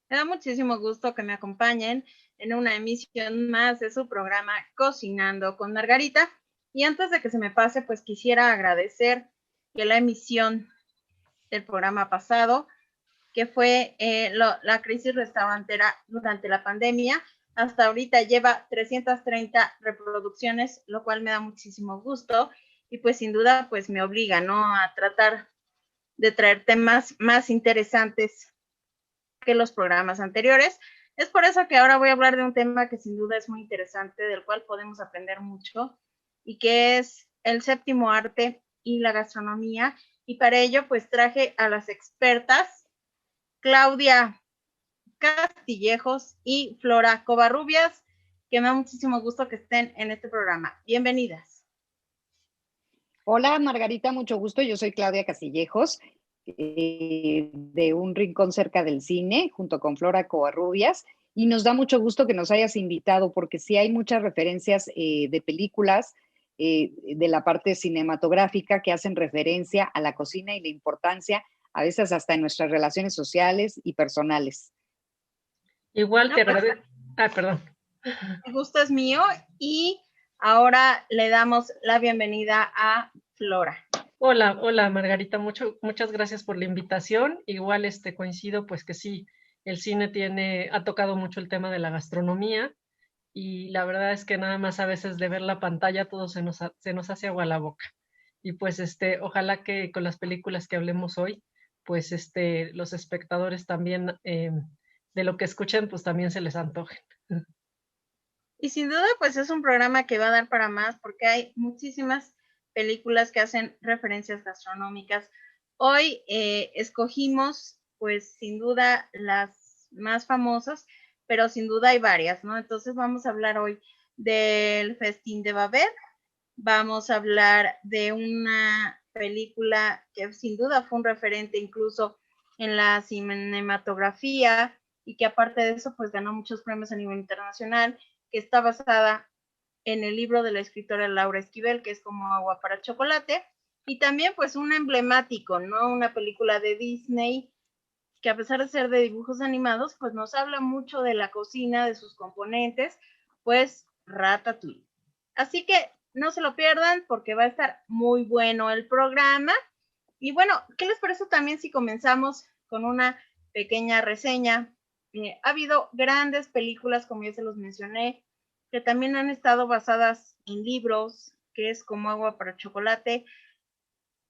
Me da muchísimo gusto que me acompañen en una emisión más de su programa Cocinando con Margarita. Y antes de que se me pase, pues quisiera agradecer que la emisión del programa pasado, que fue la crisis restaurantera durante la pandemia, hasta ahorita lleva 330 reproducciones, lo cual me da muchísimo gusto y pues sin duda pues me obliga, ¿no?, a tratar de traer temas más interesantes que los programas anteriores. Es por eso que ahora voy a hablar de un tema que sin duda es muy interesante, del cual podemos aprender mucho, y que es el séptimo arte y la gastronomía. Y para ello, pues traje a las expertas Claudia Castillejos y Flora Covarrubias, que me da muchísimo gusto que estén en este programa. Bienvenidas. Hola Margarita, mucho gusto. Yo soy Claudia Castillejos, de Un Rincón Cerca del Cine, junto con Flora Covarrubias, y nos da mucho gusto que nos hayas invitado, porque sí hay muchas referencias de películas de la parte cinematográfica que hacen referencia a la cocina y la importancia, a veces hasta en nuestras relaciones sociales y personales. Igual No, te pues, agradezco. Perdón. el gusto es mío y ahora le damos la bienvenida a Flora. Hola Margarita, muchas gracias por la invitación. Igual coincido pues que sí, el cine ha tocado mucho el tema de la gastronomía y la verdad es que nada más a veces de ver la pantalla todo se nos hace agua a la boca. Y pues ojalá que con las películas que hablemos hoy, pues los espectadores también de lo que escuchen pues también se les antojen. Y sin duda, pues es un programa que va a dar para más porque hay muchísimas películas que hacen referencias gastronómicas. Hoy escogimos, pues sin duda, las más famosas, pero sin duda hay varias, ¿no? Entonces vamos a hablar hoy del Festín de Babette, vamos a hablar de una película que sin duda fue un referente incluso en la cinematografía y que aparte de eso, pues ganó muchos premios a nivel internacional, que está basada en el libro de la escritora Laura Esquivel, que es Como agua para chocolate, y también pues un emblemático, ¿no? Una película de Disney que a pesar de ser de dibujos animados, pues nos habla mucho de la cocina, de sus componentes, pues Ratatouille. Así que no se lo pierdan porque va a estar muy bueno el programa. Y bueno, ¿qué les parece también si comenzamos con una pequeña reseña? Ha habido grandes películas, como ya se los mencioné, que también han estado basadas en libros, que es Como agua para chocolate,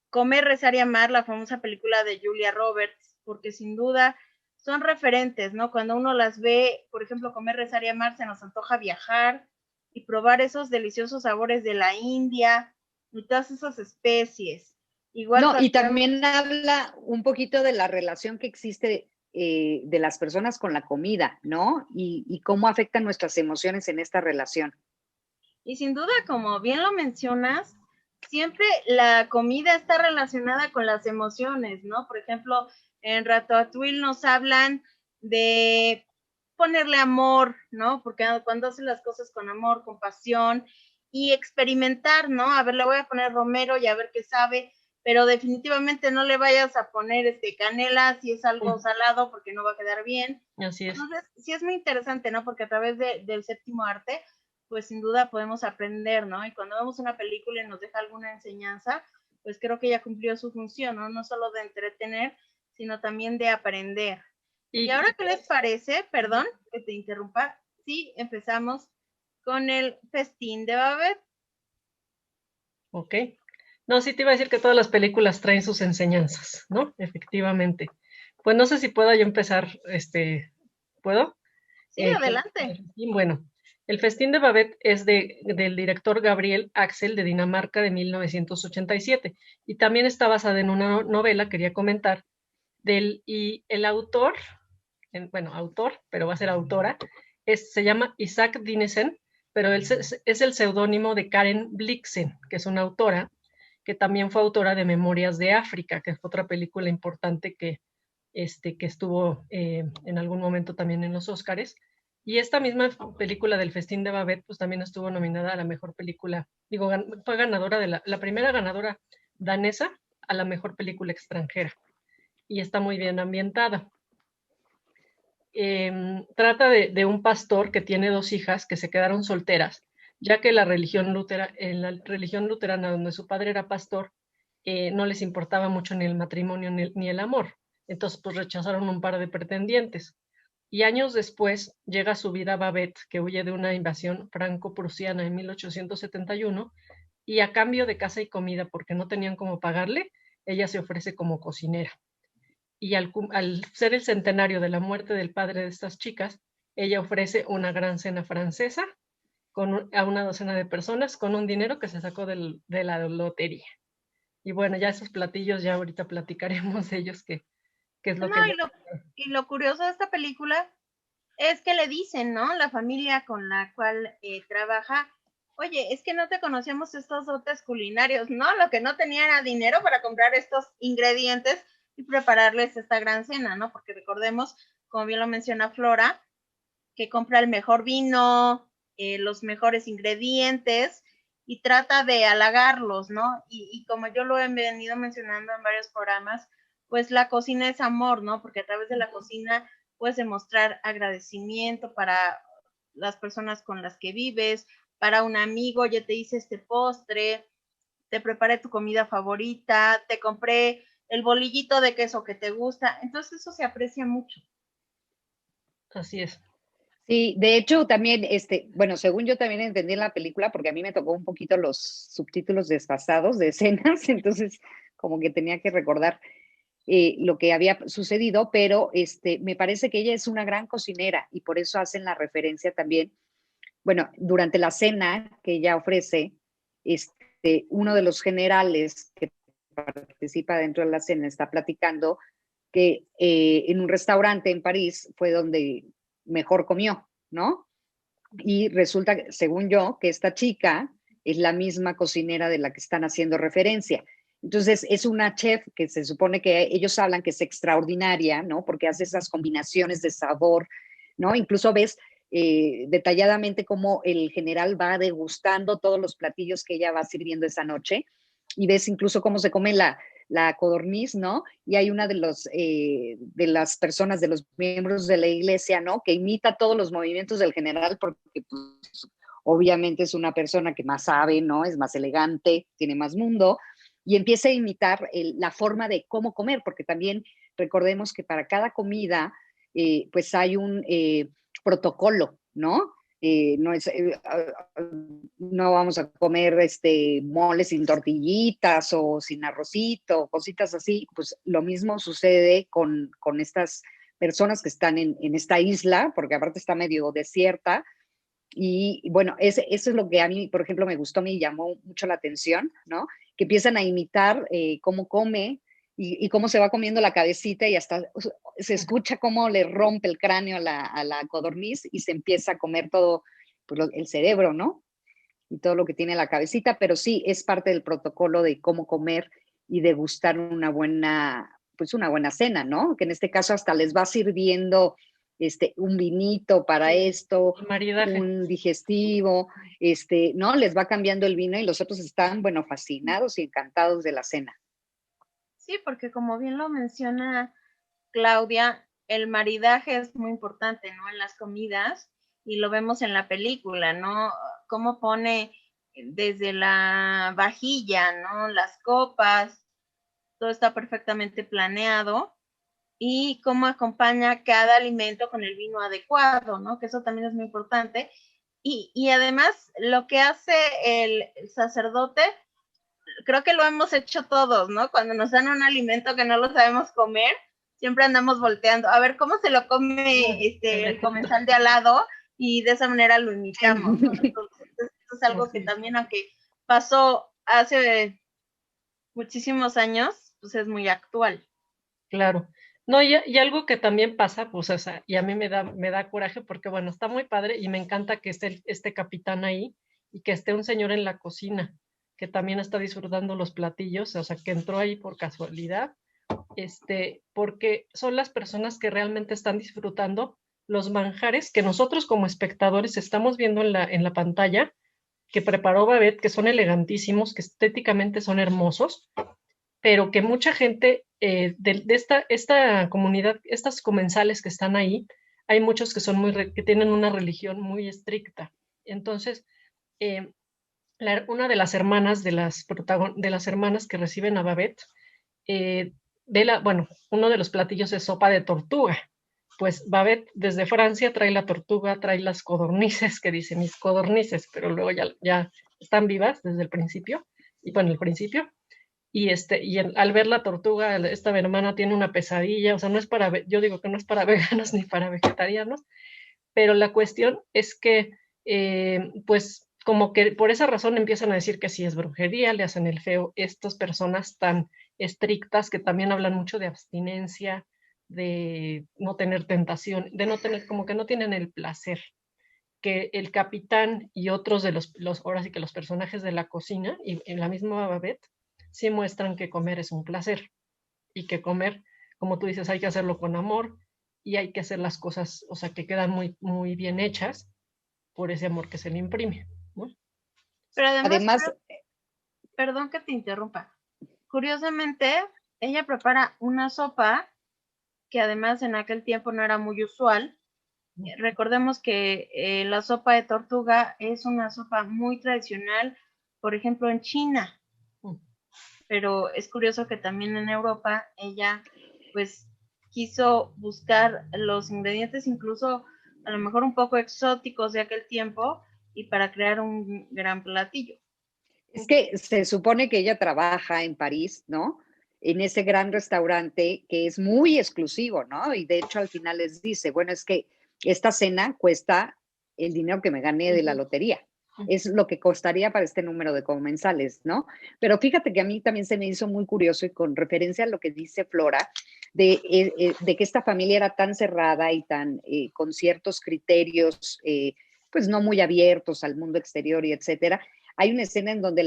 Comer, rezar y amar, la famosa película de Julia Roberts, porque sin duda son referentes, ¿no? Cuando uno las ve, por ejemplo, Comer, rezar y amar, se nos antoja viajar y probar esos deliciosos sabores de la India y todas esas especies. Igual No, y también habla un poquito de la relación que existe de las personas con la comida, ¿no? Y cómo afectan nuestras emociones en esta relación. Y sin duda, como bien lo mencionas, siempre la comida está relacionada con las emociones, ¿no? Por ejemplo, en Ratatouille nos hablan de ponerle amor, ¿no? Porque cuando hacen las cosas con amor, con pasión y experimentar, ¿no? A ver, le voy a poner romero y a ver qué sabe, pero definitivamente no le vayas a poner canela si es algo salado porque no va a quedar bien. Así es. Entonces, sí es muy interesante, ¿no? Porque a través del séptimo arte pues sin duda podemos aprender, ¿no? Y cuando vemos una película y nos deja alguna enseñanza, pues creo que ya cumplió su función, ¿no? No solo de entretener, sino también de aprender. Y ahora, ¿qué les parece? Perdón que te interrumpa. Sí, empezamos con el Festín de Babette. Ok. No, sí te iba a decir que todas las películas traen sus enseñanzas, ¿no? Efectivamente. Pues no sé si puedo yo empezar, ¿puedo? Sí, adelante. Bueno, El Festín de Babette es del director Gabriel Axel de Dinamarca de 1987 y también está basada en una novela, quería comentar, y el autor, autor, pero va a ser autora, se llama Isaac Dinesen, pero él es el seudónimo de Karen Blixen, que es una autora, que también fue autora de Memorias de África, que fue otra película importante que estuvo en algún momento también en los Óscares. Y esta misma película del Festín de Babette, pues también estuvo nominada a la mejor película, fue ganadora de la primera ganadora danesa a la mejor película extranjera. Y está muy bien ambientada. trata de un pastor que tiene 2 hijas que se quedaron solteras, ya que en la religión luterana, donde su padre era pastor, no les importaba mucho ni el matrimonio ni el amor. Entonces, pues rechazaron un par de pretendientes. Y años después llega a su vida Babette, que huye de una invasión franco-prusiana en 1871, y a cambio de casa y comida, porque no tenían cómo pagarle, ella se ofrece como cocinera. Y al ser el centenario de la muerte del padre de estas chicas, ella ofrece una gran cena francesa a una docena de personas con un dinero que se sacó de la lotería. Y bueno, ya esos platillos, ya ahorita platicaremos de ellos, que es lo No, que ella... y lo curioso de esta película es que le dicen, ¿no? La familia con la cual trabaja, oye, es que no te conocemos estos dotes culinarios, ¿no? Lo que no tenía era dinero para comprar estos ingredientes y prepararles esta gran cena, ¿no? Porque recordemos, como bien lo menciona Flora, que compra el mejor vino, los mejores ingredientes y trata de halagarlos, ¿no? Y como yo lo he venido mencionando en varios programas, pues la cocina es amor, ¿no? Porque a través de la cocina puedes demostrar agradecimiento para las personas con las que vives, para un amigo, ya te hice este postre, te preparé tu comida favorita, te compré el bolillito de queso que te gusta, entonces eso se aprecia mucho. Así es. Sí, de hecho también, bueno, según yo también entendí en la película, porque a mí me tocó un poquito los subtítulos desfasados de escenas, entonces como que tenía que recordar lo que había sucedido, pero me parece que ella es una gran cocinera y por eso hacen la referencia también, bueno, durante la cena que ella ofrece, uno de los generales que participa dentro de la cena está platicando que en un restaurante en París fue donde mejor comió, ¿no? Y resulta, según yo, que esta chica es la misma cocinera de la que están haciendo referencia. Entonces, es una chef que se supone que ellos hablan que es extraordinaria, ¿no? Porque hace esas combinaciones de sabor, ¿no? Incluso ves detalladamente cómo el general va degustando todos los platillos que ella va sirviendo esa noche y ves incluso cómo se come la codorniz, ¿no? Y hay una de las personas, de los miembros de la iglesia, ¿no? Que imita todos los movimientos del general porque, pues, obviamente es una persona que más sabe, ¿no? Es más elegante, tiene más mundo, y empieza a imitar la forma de cómo comer, porque también recordemos que para cada comida, pues hay un protocolo, ¿no? No, no vamos a comer moles sin tortillitas o sin arrocito, cositas así. Pues lo mismo sucede con estas personas que están en esta isla, porque aparte está medio desierta. Y bueno, eso es lo que a mí, por ejemplo, me gustó, me llamó mucho la atención, ¿no? Que empiezan a imitar cómo come y cómo se va comiendo la cabecita y hasta se escucha cómo le rompe el cráneo a la codorniz y se empieza a comer todo pues, el cerebro, ¿no? Y todo lo que tiene la cabecita, pero sí es parte del protocolo de cómo comer y degustar pues una buena cena, ¿no? Que en este caso hasta les va sirviendo un vinito para esto, El maridaje. un digestivo, ¿no? Les va cambiando el vino y los otros están, bueno, fascinados y encantados de la cena. Sí, porque como bien lo menciona Claudia, el maridaje es muy importante, ¿no? En las comidas y lo vemos en la película, ¿no? Cómo pone desde la vajilla, ¿no? Las copas, todo está perfectamente planeado y cómo acompaña cada alimento con el vino adecuado, ¿no? Que eso también es muy importante. Y además, lo que hace el sacerdote, creo que lo hemos hecho todos, ¿no? Cuando nos dan un alimento que no lo sabemos comer, siempre andamos volteando, a ver cómo se lo come el comensal de al lado y de esa manera lo imitamos, ¿no? Entonces, esto es algo que también, aunque pasó hace muchísimos años, pues es muy actual. Claro. No, y algo que también pasa, pues, o sea, y a mí me da coraje porque, bueno, está muy padre y me encanta que esté este capitán ahí y que esté un señor en la cocina que también está disfrutando los platillos, o sea, que entró ahí por casualidad, porque son las personas que realmente están disfrutando los manjares que nosotros como espectadores estamos viendo en la pantalla, que preparó Babette, que son elegantísimos, que estéticamente son hermosos, pero que mucha gente esta comunidad, estas comensales que están ahí, hay muchos que son que tienen una religión muy estricta. Entonces, eh, una de las hermanas de las hermanas que reciben a Babette, bueno, uno de los platillos es sopa de tortuga. Pues Babette desde Francia trae la tortuga, trae las codornices, que dice mis codornices, pero luego ya están vivas desde el principio, y bueno, el principio, al ver la tortuga, esta hermana tiene una pesadilla, o sea, no es yo digo que no es para veganos ni para vegetarianos, pero la cuestión es que, pues, como que por esa razón empiezan a decir que sí es brujería, le hacen el feo estas personas tan estrictas que también hablan mucho de abstinencia, de no tener tentación, de no tener, como que no tienen el placer, que el capitán y otros de ahora sí que los personajes de la cocina y en la misma Babette sí muestran que comer es un placer y que comer, como tú dices, hay que hacerlo con amor y hay que hacer las cosas, o sea, que quedan muy, muy bien hechas por ese amor que se le imprime, ¿no? Pero además, Además, perdón que te interrumpa. Curiosamente, ella prepara una sopa que además en aquel tiempo no era muy usual. Recordemos que la sopa de tortuga es una sopa muy tradicional, por ejemplo, en China, pero es curioso que también en Europa ella pues quiso buscar los ingredientes incluso a lo mejor un poco exóticos de aquel tiempo y para crear un gran platillo. es que se supone que ella trabaja en París, ¿no? En ese gran restaurante que es muy exclusivo, ¿no? Y de hecho al final les dice, bueno, es que esta cena cuesta el dinero que me gané de la lotería. Es lo que costaría para este número de comensales, ¿no? Pero fíjate que a mí también se me hizo muy curioso y con referencia a lo que dice Flora, de que esta familia era tan cerrada y tan con ciertos criterios, pues no muy abiertos al mundo exterior y etcétera. Hay una escena en donde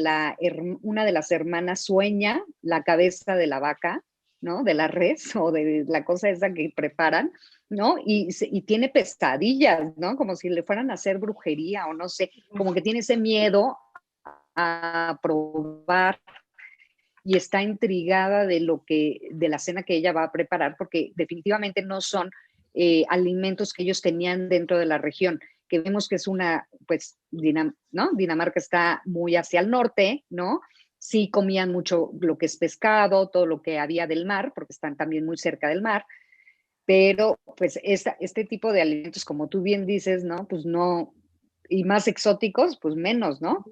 una de las hermanas sueña la cabeza de la vaca, ¿no? De la res o de la cosa esa que preparan, ¿no? Y tiene pesadillas, ¿no? Como si le fueran a hacer brujería o no sé, como que tiene ese miedo a probar y está intrigada de la cena que ella va a preparar, porque definitivamente no son alimentos que ellos tenían dentro de la región, que vemos que es una, pues, ¿no? Dinamarca está muy hacia el norte, ¿no? Sí comían mucho lo que es pescado, todo lo que había del mar, porque están también muy cerca del mar, pero pues este tipo de alimentos, como tú bien dices, ¿no? Pues no, y más exóticos, pues menos, ¿no?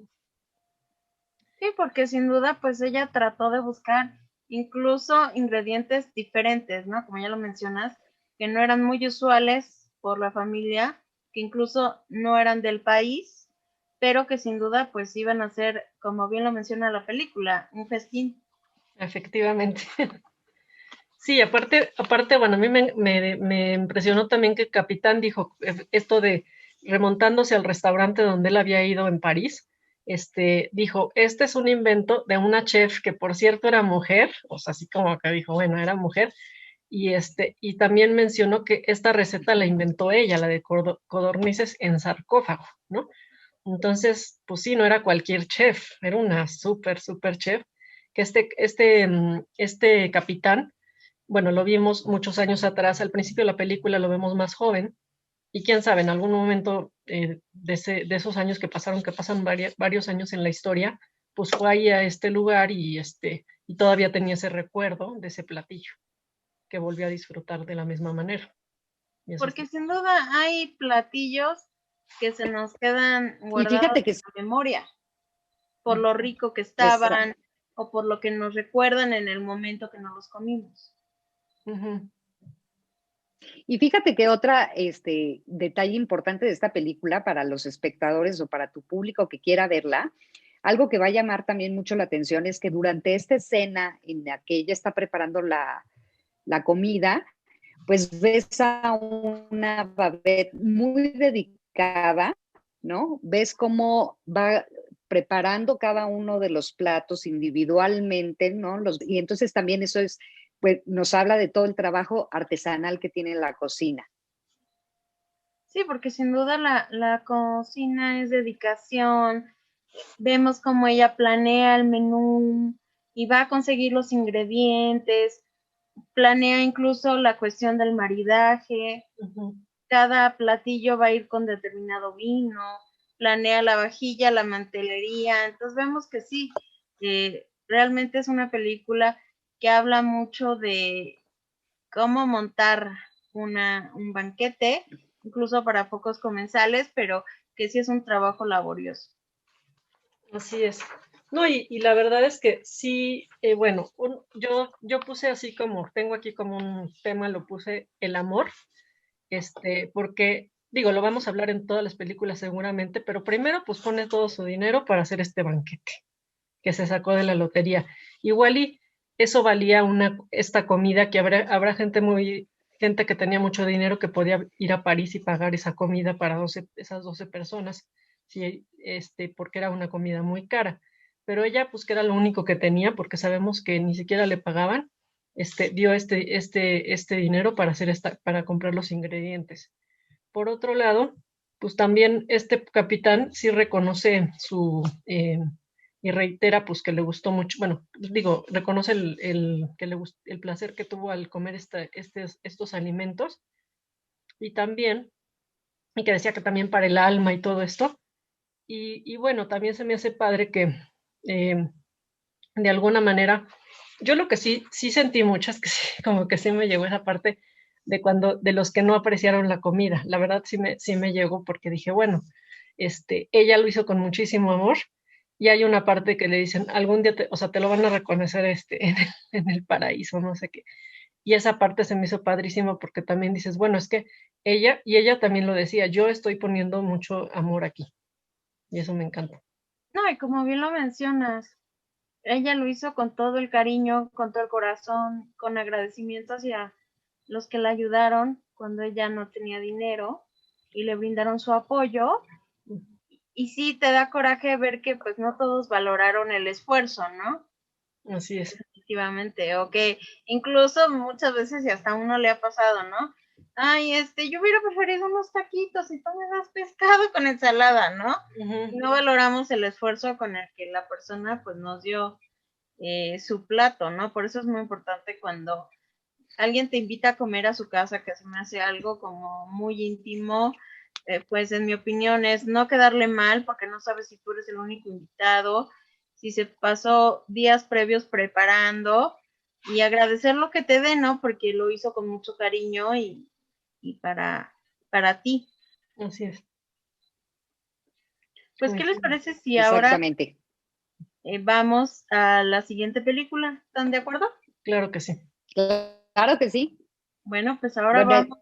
Sí, porque sin duda pues ella trató de buscar incluso ingredientes diferentes, ¿no? Como ya lo mencionas, que no eran muy usuales por la familia, que incluso no eran del país, pero que sin duda pues iban a ser, como bien lo menciona la película, un festín. Efectivamente. Sí, aparte, bueno, a mí me impresionó también que el capitán dijo esto de remontándose al restaurante donde él había ido en París, dijo, este es un invento de una chef que por cierto era mujer, o sea, así como que dijo, bueno, era mujer, y también mencionó que esta receta la inventó ella, la de codornices en sarcófago, ¿no? Entonces, pues sí, no era cualquier chef, era una súper chef, que este capitán, bueno, lo vimos muchos años atrás, al principio de la película lo vemos más joven, y quién sabe, en algún momento de esos años que pasan varios años en la historia, pues fue ahí a este lugar y todavía tenía ese recuerdo de ese platillo, que volvió a disfrutar de la misma manera. Y eso Porque sin duda hay platillos que se nos quedan Y guardados fíjate que en la memoria por lo rico que es, estaban o por lo que nos recuerdan en el momento que nos los comimos. uh-huh. y fíjate que otra detalle importante de esta película para los espectadores o para tu público que quiera verla, algo que va a llamar también mucho la atención es que durante esta escena en la que ella está preparando la comida, pues ves a una Babette muy dedicada, ¿no? Ves cómo va preparando cada uno de los platos individualmente, ¿no? Y entonces también eso es, pues nos habla de todo el trabajo artesanal que tiene la cocina. Sí, porque sin duda la cocina es dedicación. Vemos cómo ella planea el menú y va a conseguir los ingredientes, planea incluso la cuestión del maridaje. Uh-huh. cada platillo va a ir con determinado vino, planea la vajilla, la mantelería. Entonces vemos que sí, realmente es una película que habla mucho de cómo montar un banquete, incluso para focos comensales, pero que sí es un trabajo laborioso. Así es. No, y la verdad es que sí, bueno, yo puse así como, tengo aquí como un tema, lo puse el amor, porque digo, lo vamos a hablar en todas las películas seguramente, pero primero pues pone todo su dinero para hacer este banquete que se sacó de la lotería. Igual y eso valía esta comida que habrá gente que tenía mucho dinero que podía ir a París y pagar esa comida para esas 12 personas, sí, porque era una comida muy cara. Pero ella, pues que era lo único que tenía, porque sabemos que ni siquiera le pagaban, dio este dinero para para comprar los ingredientes. Por otro lado, pues también este capitán sí reconoce y reitera pues que le gustó mucho, bueno, digo, reconoce el placer que tuvo al comer estos alimentos y también, y que decía que también para el alma y todo esto. Y bueno, también se me hace padre que eh, de alguna manera, yo lo que sí sentí muchas, que sí, como que sí me llegó esa parte de los que no apreciaron la comida. La verdad sí me llegó porque dije, bueno, ella lo hizo con muchísimo amor y hay una parte que le dicen, algún día, o sea, te lo van a reconocer en el paraíso, no sé qué. Y esa parte se me hizo padrísimo porque también dices, bueno, es que ella también lo decía, yo estoy poniendo mucho amor aquí y eso me encanta. No, y como bien lo mencionas, ella lo hizo con todo el cariño, con todo el corazón, con agradecimiento hacia los que la ayudaron cuando ella no tenía dinero y le brindaron su apoyo. Y sí te da coraje ver que pues no todos valoraron el esfuerzo, ¿no? Así es. Definitivamente, o que incluso muchas veces y hasta a uno le ha pasado, ¿no? Ay, yo hubiera preferido unos taquitos y tú me das pescado con ensalada, ¿no? Ujú. No valoramos el esfuerzo con el que la persona pues nos dio su plato, ¿no? Por eso es muy importante cuando alguien te invita a comer a su casa, que se me hace algo como muy íntimo, pues en mi opinión es no quedarle mal porque no sabes si tú eres el único invitado, si se pasó días previos preparando y agradecer lo que te dé, ¿no? Porque lo hizo con mucho cariño y para ti. Así es. Pues, ¿qué les Coincido. parece si ahora Exactamente. vamos a la siguiente película? ¿Están de acuerdo? Claro que sí. Claro que sí. Bueno, pues ahora Bueno, vamos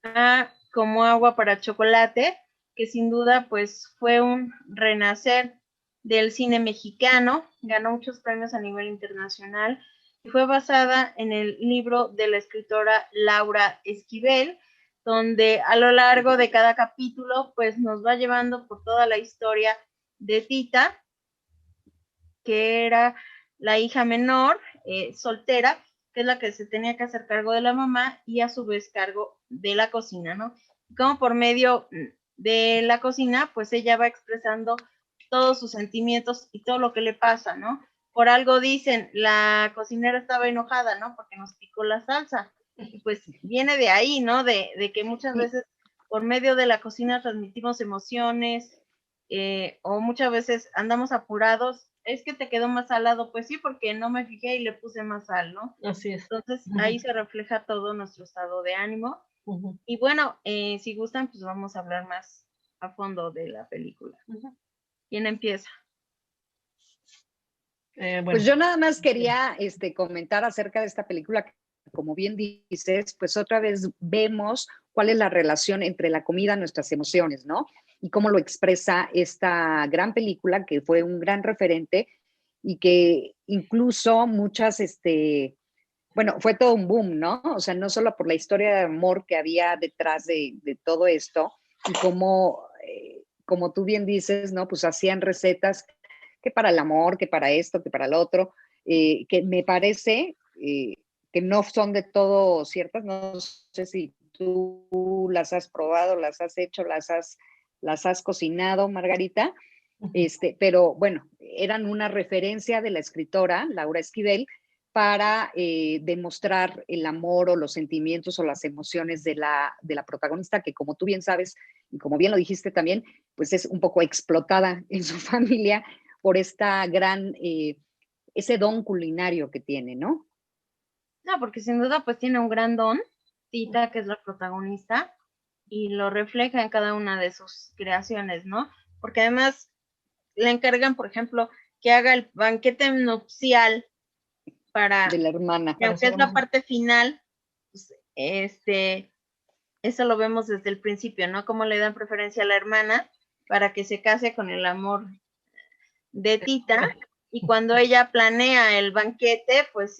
a Como agua para chocolate, que sin duda pues fue un renacer del cine mexicano, ganó muchos premios a nivel internacional y fue basada en el libro de la escritora Laura Esquivel, donde a lo largo de cada capítulo pues nos va llevando por toda la historia de Tita, que era la hija menor, soltera, que es la que se tenía que hacer cargo de la mamá y a su vez cargo de la cocina, ¿no? Como por medio de la cocina, pues ella va expresando todos sus sentimientos y todo lo que le pasa, ¿no? Por algo dicen, la cocinera estaba enojada, ¿no? Porque nos picó la salsa. Y pues viene de ahí, ¿no? De que muchas y, veces por medio de la cocina transmitimos emociones, o muchas veces andamos apurados, es que te quedó más salado, pues sí, porque no me fijé y le puse más sal, ¿no? Así es. Entonces Ujú, ahí se refleja todo nuestro estado de ánimo. ujú, Y bueno, si gustan, pues vamos a hablar más a fondo de la película. ujú. ¿Quién empieza? pues Bueno, yo nada más quería comentar acerca de esta película, que, como bien dices, pues otra vez vemos cuál es la relación entre la comida y nuestras emociones, ¿no? Y cómo lo expresa esta gran película que fue un gran referente y que incluso muchas, bueno, fue todo un boom, ¿no? O sea, no solo por la historia de amor que había detrás de todo esto y cómo, como tú bien dices, ¿no? Pues hacían recetas que para el amor, que para esto, que para el otro, que me parece que no son de todo ciertas, no sé si tú las has probado, las has hecho, las has cocinado, Margarita, ujú, pero bueno, eran una referencia de la escritora Laura Esquivel, para demostrar el amor o los sentimientos o las emociones de la protagonista, que como tú bien sabes, y como bien lo dijiste también, pues es un poco explotada en su familia por esta ese don culinario que tiene, ¿no? No, porque sin duda pues tiene un gran don, Tita, que es la protagonista, y lo refleja en cada una de sus creaciones, ¿no? Porque además le encargan, por ejemplo, que haga el banquete nupcial De para, la hermana. que aunque es la parte final, pues, eso lo vemos desde el principio, ¿no? Cómo le dan preferencia a la hermana para que se case con el amor de Tita, y cuando ella planea el banquete, pues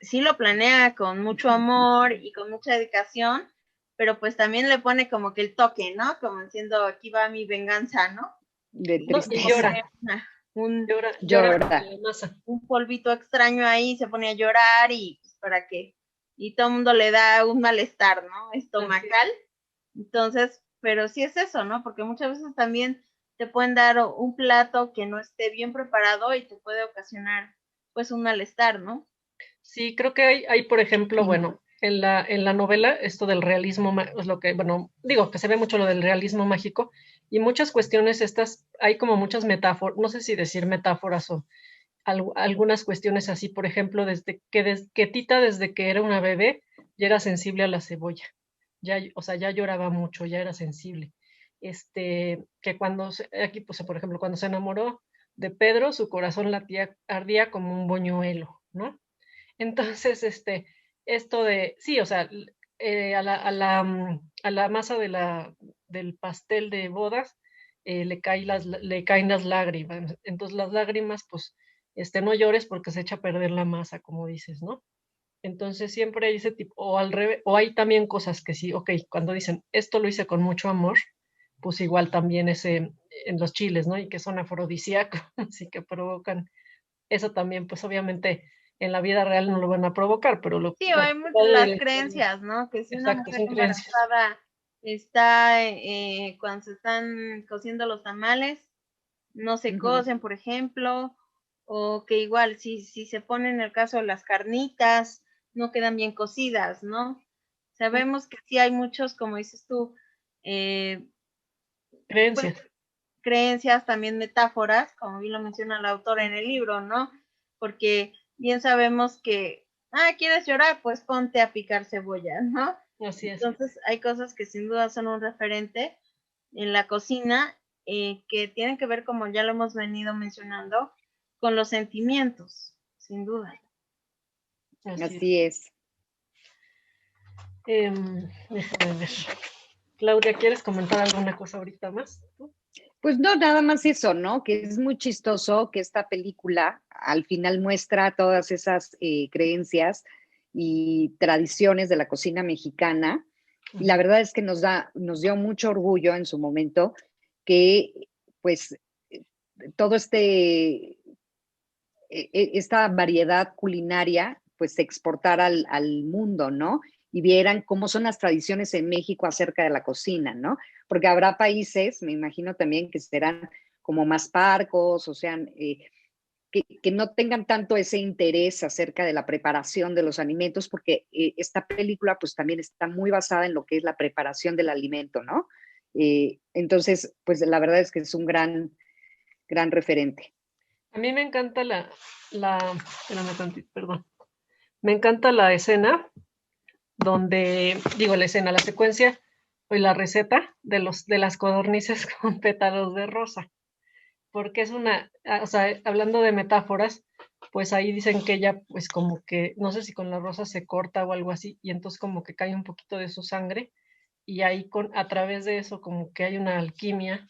sí lo planea con mucho amor y con mucha dedicación, pero pues también le pone como que el toque, ¿no? Como diciendo, aquí va mi venganza, ¿no? De No, y tristeza. llora, Un, llora con Llora. la masa. un polvito extraño ahí, se pone a llorar y pues, para qué. Y todo el mundo le da un malestar, ¿no? Estomacal. Entonces, pero sí es eso, ¿no? Porque muchas veces también te pueden dar un plato que no esté bien preparado y te puede ocasionar pues un malestar, ¿no? Sí, creo que hay, por ejemplo, bueno, en la novela, esto del realismo, es lo que, bueno, digo que se ve mucho lo del realismo mágico y muchas cuestiones estas, hay como muchas metáforas, no sé si decir metáforas o algunas cuestiones así, por ejemplo, que Tita desde que era una bebé ya era sensible a la cebolla, ya, o sea, ya lloraba mucho, ya era sensible. Que aquí, pues, por ejemplo, cuando se enamoró de Pedro, su corazón ardía como un boñuelo, ¿no? Entonces, esto de, sí, o sea, a la masa del pastel de bodas le caen las lágrimas. Entonces, las lágrimas, pues, no llores porque se echa a perder la masa, como dices, ¿no? Entonces, siempre hay ese tipo, o al revés, o hay también cosas que sí, ok, cuando dicen, esto lo hice con mucho amor, pues igual también en los chiles, ¿no? Y que son afrodisíacos, así que provocan eso también, pues obviamente en la vida real no lo van a provocar, pero Sí, lo hay padre de las la historia, creencias, ¿no? Que si una exacto, mujer son creencias. embarazada está, cuando se están cociendo los tamales, no se Ujú. cocen, por ejemplo, o que igual si se pone en el caso de las carnitas, no quedan bien cocidas, ¿no? Sabemos que sí hay muchos, como dices tú, eh, pues Creencias, creencias, también metáforas, como bien lo menciona el autor en el libro, ¿no? Porque bien sabemos que, ¿quieres llorar? Pues ponte a picar cebolla, ¿no? así es. Entonces hay cosas que sin duda son un referente en la cocina, que tienen que ver, como ya lo hemos venido mencionando, con los sentimientos, sin duda. Así es. Así es. Déjame ver. Claudia, ¿quieres comentar alguna cosa ahorita más? ¿Tú? Pues no, nada más eso, ¿no? Que es muy chistoso que esta película al final muestra todas esas creencias y tradiciones de la cocina mexicana. Y la verdad es que nos dio mucho orgullo en su momento que, pues, todo esta variedad culinaria, pues, se exportara al mundo, ¿no? Y vieran cómo son las tradiciones en México acerca de la cocina, ¿no? Porque habrá países, me imagino también, que serán como más parcos, o sean, que no tengan tanto ese interés acerca de la preparación de los alimentos, porque esta película pues también está muy basada en lo que es la preparación del alimento, ¿no? Entonces, pues la verdad es que es un gran referente. A mí me encanta espérame tantito, perdón. Me encanta la escena donde, digo, la secuencia o la receta de las codornices con pétalos de rosa. Porque o sea, hablando de metáforas, pues ahí dicen que ella, pues como que, no sé si con la rosa se corta o algo así, y entonces como que cae un poquito de su sangre, y ahí a través de eso como que hay una alquimia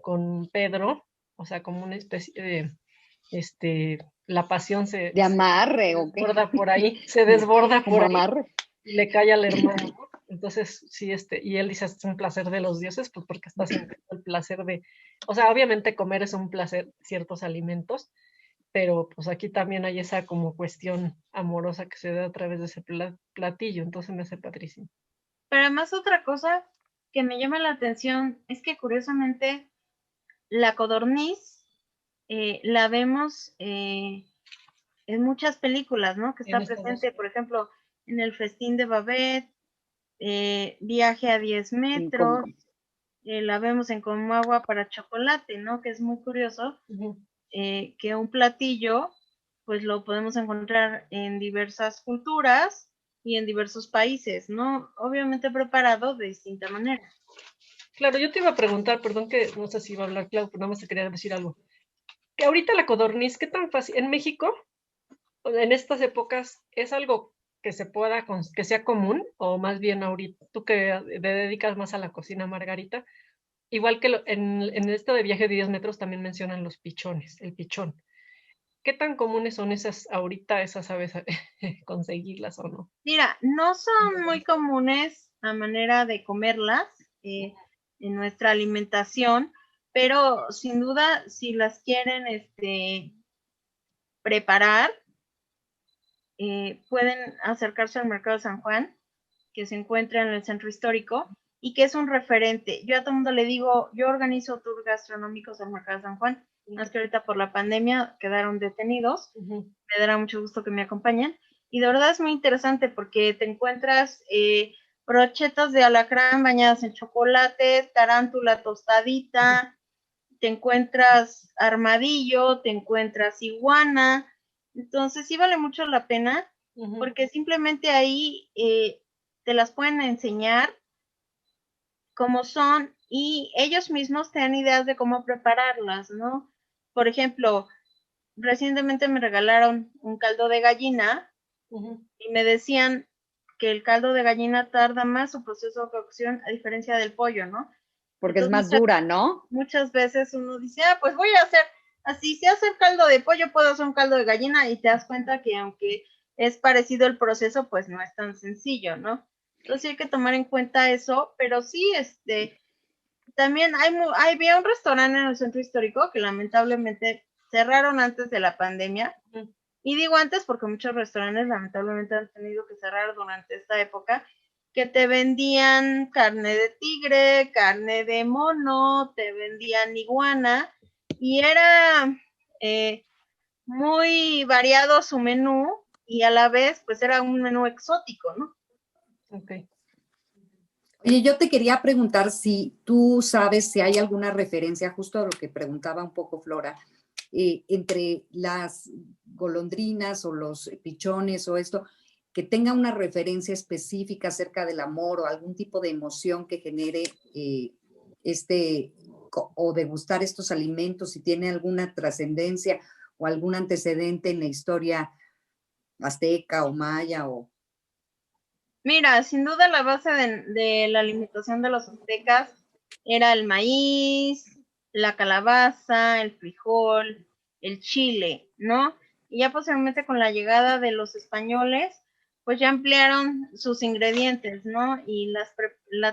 con Pedro, o sea, como una especie de, la pasión ¿De amarre o qué? desborda por ahí, se desborda Como por ahí, amarre. y le cae al hermano, ¿no? Entonces, sí, y él dice, es un placer de los dioses, pues porque está sintiendo el placer o sea, obviamente comer es un placer, ciertos alimentos, pero pues aquí también hay esa como cuestión amorosa que se da a través de ese platillo, entonces me hace padrísimo. Pero además otra cosa que me llama la atención es que curiosamente la codorniz la vemos en muchas películas, ¿no? Que está Tienes todos. presente, por ejemplo, en El festín de Babette, Viaje a 10 metros, la vemos en Como agua para chocolate, ¿no? Que es muy curioso que un platillo, pues lo podemos encontrar en diversas culturas y en diversos países, ¿no? Obviamente preparado de distinta manera. Claro, yo te iba a preguntar, perdón que no sé si iba a hablar Clau, pero nada más te quería decir algo. Que ahorita la codorniz, ¿qué tan fácil? En México, en estas épocas, ¿es algo que se pueda, que sea común? O más bien ahorita, tú que te dedicas más a la cocina, Margarita, igual que en esto de Viaje de 10 metros también mencionan los pichones, el pichón. ¿Qué tan comunes son esas ahorita, esas aves, conseguirlas o no? Mira, no son muy comunes a manera de comerlas en nuestra alimentación, pero sin duda si las quieren preparar, pueden acercarse al Mercado de San Juan, que se encuentra en el centro histórico y que es un referente. Yo a todo el mundo le digo, yo organizo tours gastronómicos al Mercado de San Juan, más que ahorita por la pandemia quedaron detenidos. Me dará mucho gusto que me acompañen. Y de verdad es muy interesante porque te encuentras brochetas de alacrán bañadas en chocolate, tarántula tostadita, te encuentras armadillo, te encuentras iguana. Entonces sí vale mucho la pena porque simplemente ahí te las pueden enseñar cómo son y ellos mismos te dan ideas de cómo prepararlas, ¿no? Por ejemplo, recientemente me regalaron un caldo de gallina y me decían que el caldo de gallina tarda más su proceso de cocción a diferencia del pollo, ¿no? Porque es Entonces, más dura, ¿no? muchas veces uno dice, pues voy a hacer así, si hacer caldo de pollo, puedo hacer un caldo de gallina y te das cuenta que aunque es parecido el proceso, pues no es tan sencillo, ¿no? Entonces sí hay que tomar en cuenta eso, pero sí, también había un restaurante en el centro histórico que lamentablemente cerraron antes de la pandemia. Y digo antes porque muchos restaurantes lamentablemente han tenido que cerrar durante esta época, que te vendían carne de tigre, carne de mono, te vendían iguana y era muy variado su menú y a la vez pues era un menú exótico, ¿no? Okay. Oye, yo te quería preguntar si tú sabes si hay alguna referencia, justo a lo que preguntaba un poco Flora, entre las golondrinas o los pichones o esto, que tenga una referencia específica acerca del amor o algún tipo de emoción que genere o degustar estos alimentos, si tiene alguna trascendencia o algún antecedente en la historia azteca o maya o... Mira, sin duda la base de la alimentación de los aztecas era el maíz, la calabaza, el frijol, el chile, ¿no? Y ya posteriormente con la llegada de los españoles, pues ya ampliaron sus ingredientes, ¿no? Y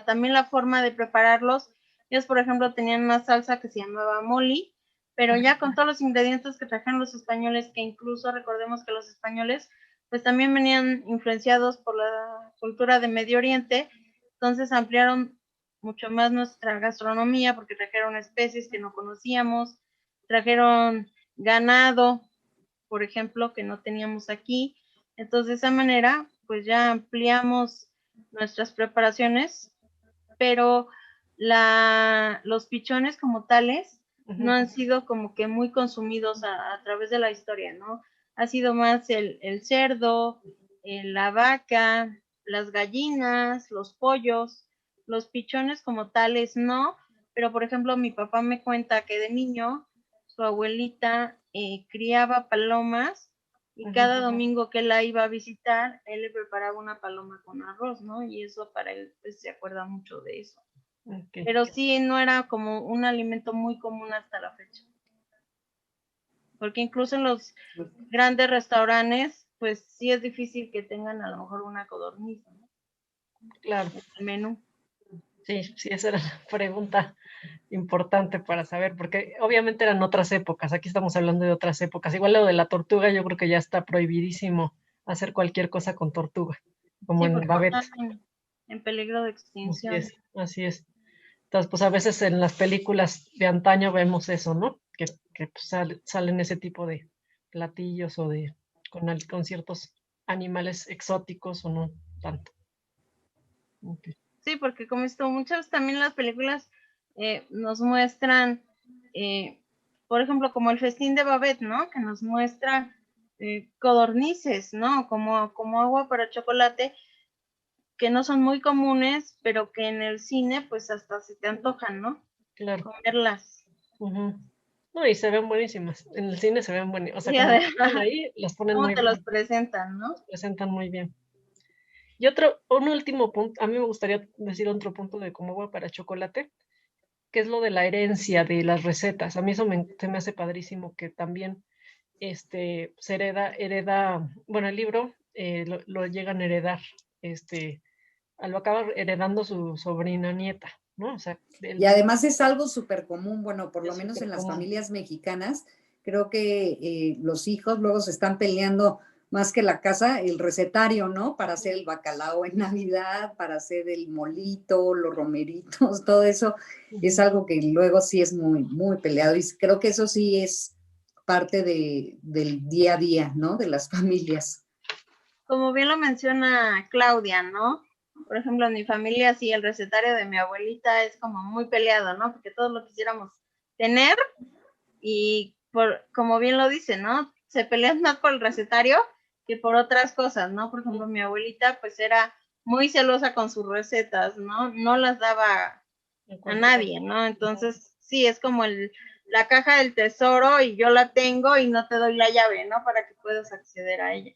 también la forma de prepararlos. Ellos, por ejemplo, tenían una salsa que se llamaba moli, pero ya con todos los ingredientes que trajeron los españoles, que incluso recordemos que los españoles pues también venían influenciados por la cultura de Medio Oriente, entonces ampliaron mucho más nuestra gastronomía porque trajeron especies que no conocíamos, trajeron ganado, por ejemplo, que no teníamos aquí. Entonces, de esa manera, pues ya ampliamos nuestras preparaciones, pero los pichones como tales no han sido como que muy consumidos a través de la historia, ¿no? Ha sido más el cerdo, la vaca, las gallinas, los pollos, los pichones como tales no, pero por ejemplo mi papá me cuenta que de niño su abuelita criaba palomas y cada domingo que la iba a visitar, él le preparaba una paloma con arroz, ¿no? Y eso para él pues, se acuerda mucho de eso. Okay. Pero sí no era como un alimento muy común hasta la fecha. Porque incluso en los grandes restaurantes, pues sí es difícil que tengan a lo mejor una codorniz, ¿no? Claro. En el menú. Sí, esa era la pregunta importante para saber, porque obviamente eran otras épocas, aquí estamos hablando de otras épocas. Igual lo de la tortuga, yo creo que ya está prohibidísimo hacer cualquier cosa con tortuga, como Sí, en porque Babette. están en peligro de extinción. Así es. Entonces, pues a veces en las películas de antaño vemos eso, ¿no? Que pues, salen ese tipo de platillos o de con ciertos animales exóticos o no tanto. Okay. Sí, porque como esto, muchas también las películas nos muestran, por ejemplo, como el festín de Babette, ¿no? Que nos muestra codornices, ¿no? Como agua para chocolate, que no son muy comunes, pero que en el cine pues hasta se te antojan, ¿no? Claro. Comerlas. No, y se ven buenísimas. En el cine se ven buenísimas. O sea, Y como además, ahí, las ponen ¿cómo muy te bien. los presentan, no? Los presentan muy bien. Y un último punto, a mí me gustaría decir otro punto de cómo va para chocolate, que es lo de la herencia de las recetas. A mí eso se me hace padrísimo, que también se hereda, bueno, el libro lo llegan a heredar, lo acaba heredando su sobrina nieta, ¿no? O sea, y además es algo súper común, bueno, por lo menos en las común. familias mexicanas, creo que los hijos luego se están peleando más que la casa, el recetario, ¿no? Para hacer el bacalao en Navidad, para hacer el molito, los romeritos, todo eso es algo que luego sí es muy, muy peleado. Y creo que eso sí es parte del día a día, ¿no? De las familias. Como bien lo menciona Claudia, ¿no? Por ejemplo, en mi familia, sí, el recetario de mi abuelita es como muy peleado, ¿no? Porque todos lo quisiéramos tener y como bien lo dice, ¿no? Se pelean más por el recetario que por otras cosas, ¿no? Por ejemplo, mi abuelita pues era muy celosa con sus recetas, ¿no? No las daba a nadie, ¿no? Entonces, sí, es como la caja del tesoro y yo la tengo y no te doy la llave, ¿no? Para que puedas acceder a ella.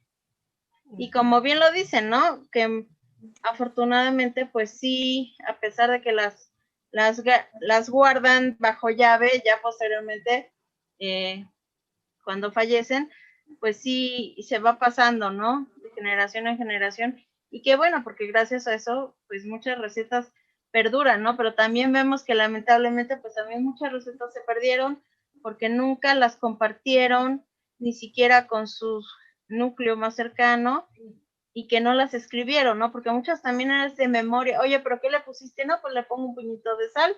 Y como bien lo dicen, ¿no? Que afortunadamente, pues sí, a pesar de que las guardan bajo llave, ya posteriormente, cuando fallecen, pues sí, se va pasando, ¿no? De generación en generación. Y qué bueno, porque gracias a eso, pues muchas recetas perduran, ¿no? Pero también vemos que lamentablemente, pues también muchas recetas se perdieron porque nunca las compartieron, ni siquiera con su núcleo más cercano, y que no las escribieron, ¿no? Porque muchas también eran de memoria. Oye, ¿pero qué le pusiste? No, pues le pongo un puñito de sal,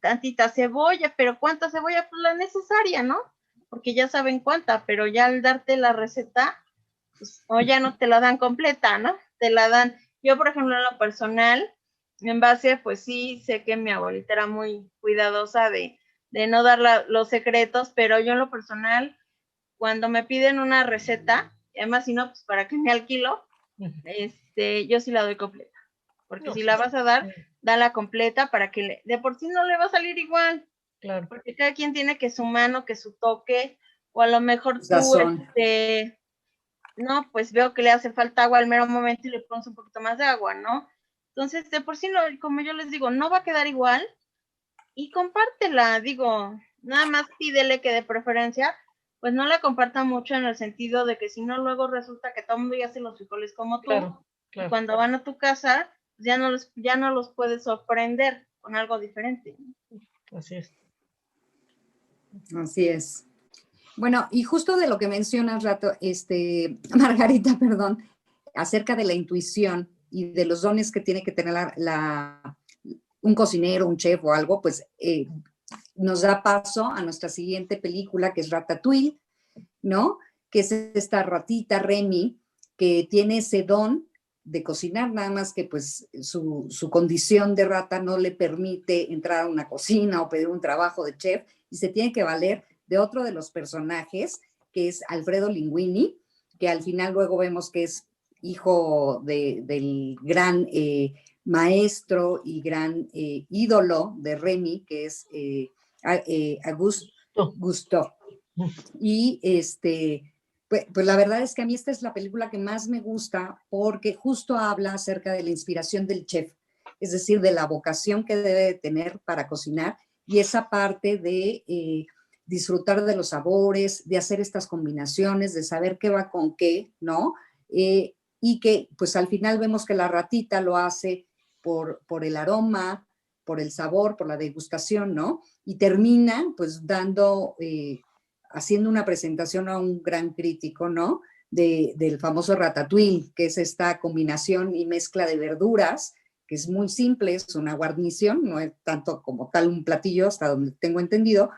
tantita cebolla, pero ¿cuánta cebolla? Pues la necesaria, ¿no? Porque ya saben cuánta, pero ya al darte la receta, pues, o ya no te la dan completa, ¿no? Te la dan. Yo, por ejemplo, en lo personal, en base, pues sí, sé que mi abuelita era muy cuidadosa de no dar los secretos, pero yo en lo personal, cuando me piden una receta, además si no, pues para que me alquilo, yo sí la doy completa. Porque no, si la vas a dar, dala completa para que de por sí no le va a salir igual. Claro. Porque cada quien tiene que su mano, que su toque, o a lo mejor tú, no, pues veo que le hace falta agua al mero momento y le pones un poquito más de agua, ¿no? Entonces, de por sí, no, como yo les digo, no va a quedar igual y compártela, digo, nada más pídele que de preferencia, pues no la comparta mucho en el sentido de que si no, luego resulta que todo el mundo ya hace los frijoles como tú, claro. Y cuando van a tu casa, pues ya no los puedes sorprender con algo diferente. Así es. Así es. Bueno, y justo de lo que mencionas, Margarita, perdón, acerca de la intuición y de los dones que tiene que tener un cocinero, un chef o algo, pues nos da paso a nuestra siguiente película, que es Ratatouille, ¿no? Que es esta ratita, Remy, que tiene ese don de cocinar, nada más que pues su condición de rata no le permite entrar a una cocina o pedir un trabajo de chef y se tiene que valer de otro de los personajes, que es Alfredo Linguini, que al final luego vemos que es hijo del gran maestro y gran ídolo de Remy, que es Auguste Gusteau. Y pues la verdad es que a mí esta es la película que más me gusta porque justo habla acerca de la inspiración del chef, es decir, de la vocación que debe de tener para cocinar y esa parte de disfrutar de los sabores, de hacer estas combinaciones, de saber qué va con qué, ¿no? Y que pues al final vemos que la ratita lo hace por el aroma, por el sabor, por la degustación, ¿no? Y termina pues haciendo una presentación a un gran crítico, ¿no? Del famoso ratatouille, que es esta combinación y mezcla de verduras, que es muy simple, es una guarnición, no es tanto como tal un platillo, hasta donde tengo entendido,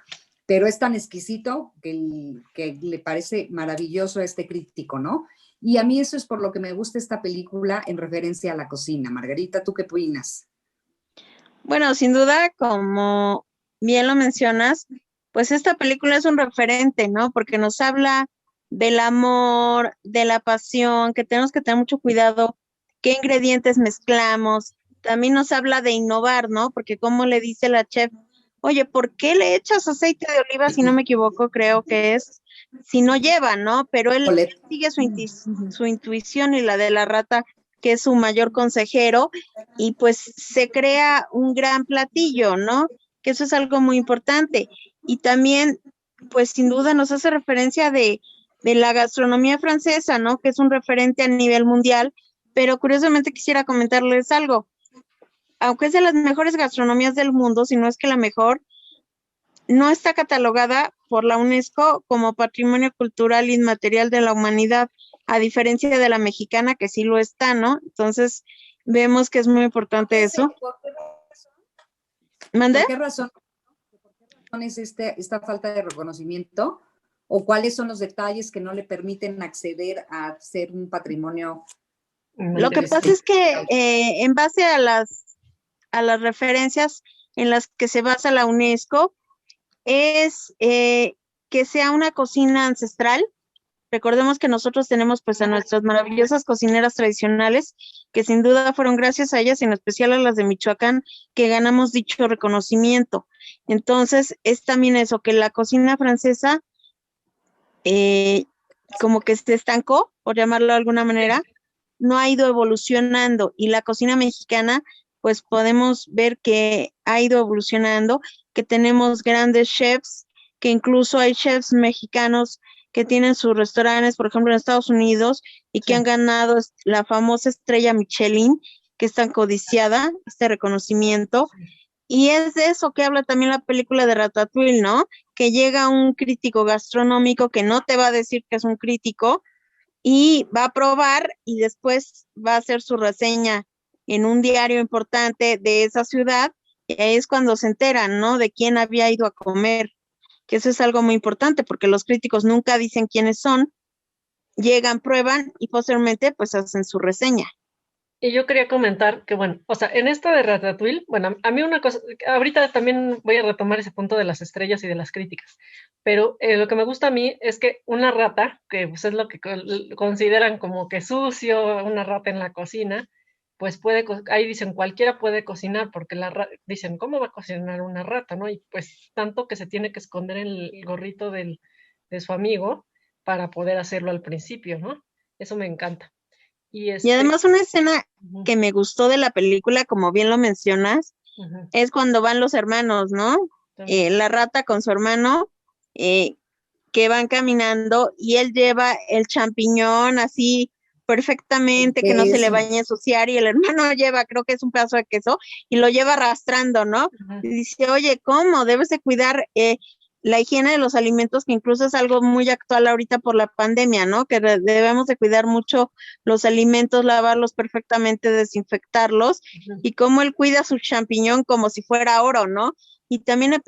pero es tan exquisito que le parece maravilloso a este crítico, ¿no? Y a mí eso es por lo que me gusta esta película en referencia a la cocina. Margarita, ¿tú qué opinas? Bueno, sin duda, como bien lo mencionas, pues esta película es un referente, ¿no? Porque nos habla del amor, de la pasión, que tenemos que tener mucho cuidado qué ingredientes mezclamos. También nos habla de innovar, ¿no? Porque como le dice la chef, oye, ¿por qué le echas aceite de oliva? Si no me equivoco, creo que es, si no lleva, ¿no? Pero él Colette. sigue su intuición y la de la rata, que es su mayor consejero, y pues se crea un gran platillo, ¿no? Que eso es algo muy importante. Y también, pues sin duda nos hace referencia de la gastronomía francesa, ¿no? Que es un referente a nivel mundial, pero curiosamente quisiera comentarles algo. Aunque es de las mejores gastronomías del mundo, si no es que la mejor, no está catalogada por la UNESCO como Patrimonio Cultural Inmaterial de la Humanidad, a diferencia de la mexicana, que sí lo está, ¿no? Entonces, vemos que es muy importante eso. ¿Por qué razón? ¿Mande? ¿Por qué razón es esta falta de reconocimiento? ¿O cuáles son los detalles que no le permiten acceder a ser un patrimonio? Lo que pasa es que en base a las referencias en las que se basa la UNESCO, es que sea una cocina ancestral. Recordemos que nosotros tenemos pues a nuestras maravillosas cocineras tradicionales, que sin duda fueron gracias a ellas, en especial a las de Michoacán, que ganamos dicho reconocimiento. Entonces, es también eso, que la cocina francesa como que se estancó, por llamarlo de alguna manera, no ha ido evolucionando, y la cocina mexicana, pues podemos ver que ha ido evolucionando, que tenemos grandes chefs, que incluso hay chefs mexicanos que tienen sus restaurantes, por ejemplo, en Estados Unidos, y que han ganado la famosa estrella Michelin, que es tan codiciada, este reconocimiento. Y es de eso que habla también la película de Ratatouille, ¿no? Que llega un crítico gastronómico que no te va a decir que es un crítico, y va a probar y después va a hacer su reseña en un diario importante de esa ciudad, y ahí es cuando se enteran, ¿no? De quién había ido a comer, que eso es algo muy importante, porque los críticos nunca dicen quiénes son, llegan, prueban y posteriormente pues hacen su reseña. Y yo quería comentar que, bueno, o sea, en esta de Ratatouille, bueno, a mí una cosa, ahorita también voy a retomar ese punto de las estrellas y de las críticas, pero lo que me gusta a mí es que una rata, que pues, es lo que consideran como que sucio, una rata en la cocina, pues puede, ahí dicen, cualquiera puede cocinar, porque dicen, ¿cómo va a cocinar una rata, no? Y pues tanto que se tiene que esconder en el gorrito de su amigo para poder hacerlo al principio, ¿no? Eso me encanta. Y además una escena Ujú, que me gustó de la película, como bien lo mencionas, ujú, es cuando van los hermanos, ¿no? también. La rata con su hermano, que van caminando y él lleva el champiñón así perfectamente, que no se le Eso. vaya a ensuciar, y el hermano lleva, creo que es un pedazo de queso, y lo lleva arrastrando, ¿no? Ujú, Y dice, oye, ¿cómo? Debes de cuidar la higiene de los alimentos, que incluso es algo muy actual ahorita por la pandemia, ¿no? Que debemos de cuidar mucho los alimentos, lavarlos perfectamente, desinfectarlos, ujú. y cómo él cuida su champiñón como si fuera oro, ¿no? Y también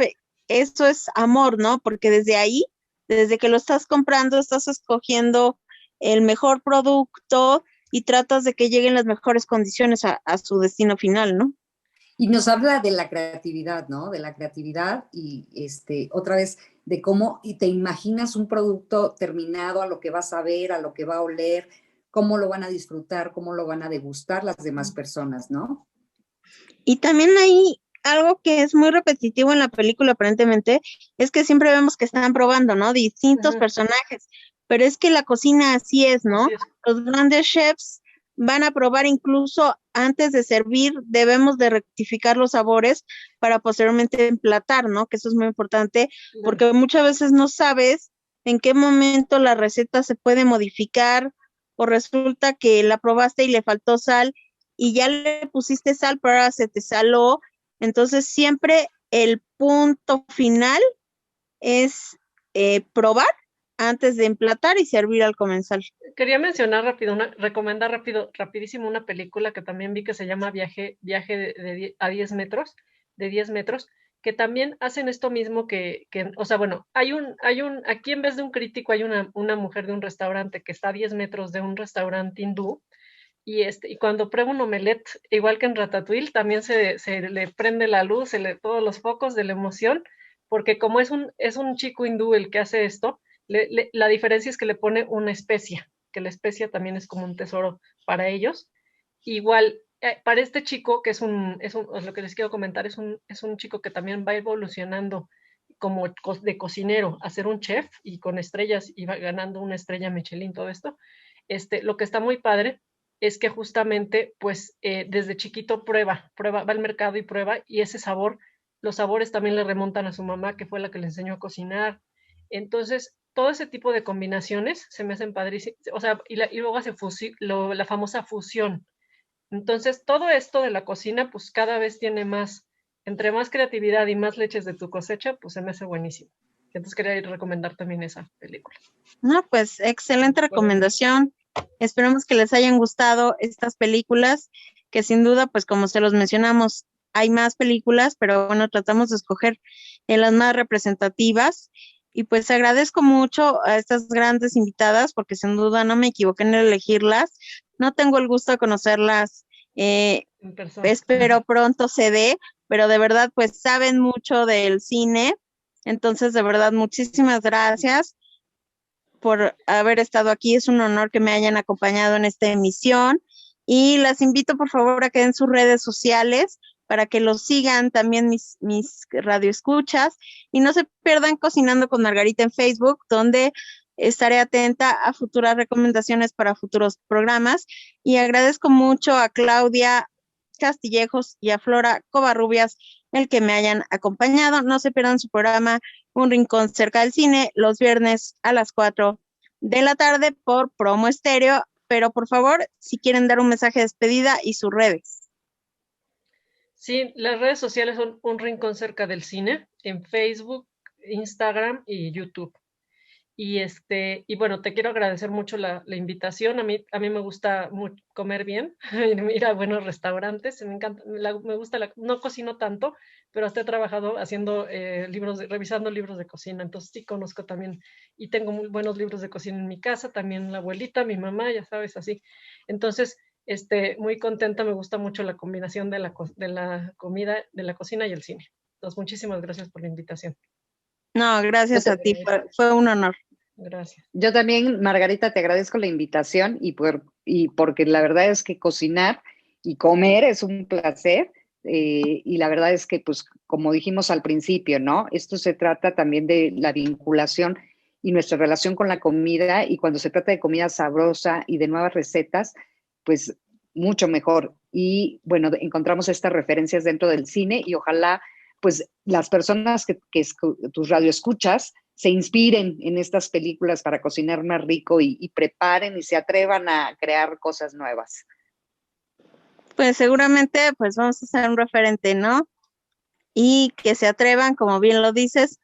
esto es amor, ¿no? Porque desde ahí, desde que lo estás comprando, estás escogiendo el mejor producto y tratas de que lleguen las mejores condiciones a su destino final, ¿no? Y nos habla de la creatividad, ¿no? De la creatividad y otra vez de cómo y te imaginas un producto terminado, a lo que vas a ver, a lo que va a oler, cómo lo van a disfrutar, cómo lo van a degustar las demás personas, ¿no? Y también hay algo que es muy repetitivo en la película, aparentemente, es que siempre vemos que están probando, ¿no? Distintos Ujú, personajes, pero es que la cocina así es, ¿no? así es. Los grandes chefs van a probar, incluso antes de servir, debemos de rectificar los sabores para posteriormente emplatar, ¿no? Que eso es muy importante, Claro. porque muchas veces no sabes en qué momento la receta se puede modificar, o resulta que la probaste y le faltó sal, y ya le pusiste sal, pero ahora se te saló. Entonces siempre el punto final es probar antes de emplatar y servir al comensal. Quería mencionar rápido, recomendar rapidísimo una película que también vi que se llama Viaje a 10 metros, de 10 metros, que también hacen esto mismo o sea, bueno, aquí en vez de un crítico hay una mujer de un restaurante que está a 10 metros de un restaurante hindú, y cuando prueba un omelette, igual que en Ratatouille, también se le prende la luz, todos los focos de la emoción, porque como es un chico hindú el que hace esto, la diferencia es que le pone una especia, que la especia también es como un tesoro para ellos. Igual, para este chico, que lo que les quiero comentar, es un chico que también va evolucionando como de cocinero a ser un chef, y con estrellas, y va ganando una estrella Michelin, todo esto. Lo que está muy padre es que justamente, pues, desde chiquito va al mercado y prueba, y los sabores también le remontan a su mamá, que fue la que le enseñó a cocinar. Entonces, todo ese tipo de combinaciones se me hacen padrísimas, o sea, y luego hace la famosa fusión. Entonces, todo esto de la cocina, pues cada vez tiene entre más creatividad y más leches de tu cosecha, pues se me hace buenísimo. Entonces quería recomendar también esa película. No, pues excelente recomendación. Esperemos que les hayan gustado estas películas, que sin duda, pues como se los mencionamos, hay más películas, pero bueno, tratamos de escoger las más representativas. Y pues agradezco mucho a estas grandes invitadas, porque sin duda no me equivoqué en elegirlas. No tengo el gusto de conocerlas, En persona. espero pronto se dé, pero de verdad pues saben mucho del cine. Entonces, de verdad, muchísimas gracias por haber estado aquí. Es un honor que me hayan acompañado en esta emisión, y las invito por favor a que den sus redes sociales para que los sigan también mis radioescuchas, y no se pierdan Cocinando con Margarita en Facebook, donde estaré atenta a futuras recomendaciones para futuros programas. Y agradezco mucho a Claudia Castillejos y a Flora Covarrubias el que me hayan acompañado. No se pierdan su programa Un Rincón Cerca del Cine, los viernes a las 4 de la tarde por Promo Estéreo. Pero por favor, si quieren dar un mensaje de despedida y sus redes. Sí, las redes sociales son Un Rincón Cerca del Cine, en Facebook, Instagram y YouTube. Y bueno, te quiero agradecer mucho la invitación. A mí me gusta comer bien, ir a buenos restaurantes. Me encanta, me gusta no cocino tanto, pero hasta he trabajado haciendo revisando libros de cocina. Entonces sí conozco también, y tengo muy buenos libros de cocina en mi casa, también la abuelita, mi mamá, ya sabes, así. Entonces, muy contenta, me gusta mucho la combinación de la comida, de la cocina y el cine. Entonces, muchísimas gracias por la invitación. No, gracias a ti, fue un honor. Gracias. Yo también, Margarita, te agradezco la invitación y porque la verdad es que cocinar y comer es un placer, y la verdad es que, pues, como dijimos al principio, ¿no? Esto se trata también de la vinculación y nuestra relación con la comida, y cuando se trata de comida sabrosa y de nuevas recetas, pues mucho mejor. Y bueno, encontramos estas referencias dentro del cine, y ojalá pues las personas que tus radioescuchas se inspiren en estas películas para cocinar más rico, y preparen y se atrevan a crear cosas nuevas. Pues seguramente pues vamos a ser un referente, ¿no? Y que se atrevan, como bien lo dices,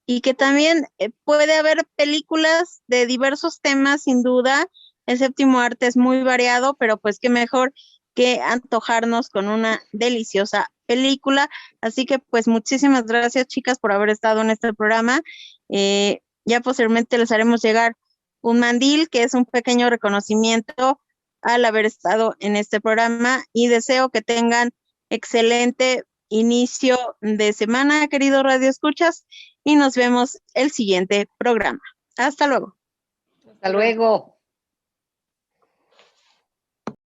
y que también puede haber películas de diversos temas, sin duda. El séptimo arte es muy variado, pero pues qué mejor que antojarnos con una deliciosa película. Así que pues muchísimas gracias, chicas, por haber estado en este programa. Ya posteriormente les haremos llegar un mandil, que es un pequeño reconocimiento al haber estado en este programa, y deseo que tengan excelente inicio de semana, queridos radioescuchas, y nos vemos el siguiente programa. Hasta luego. Hasta luego.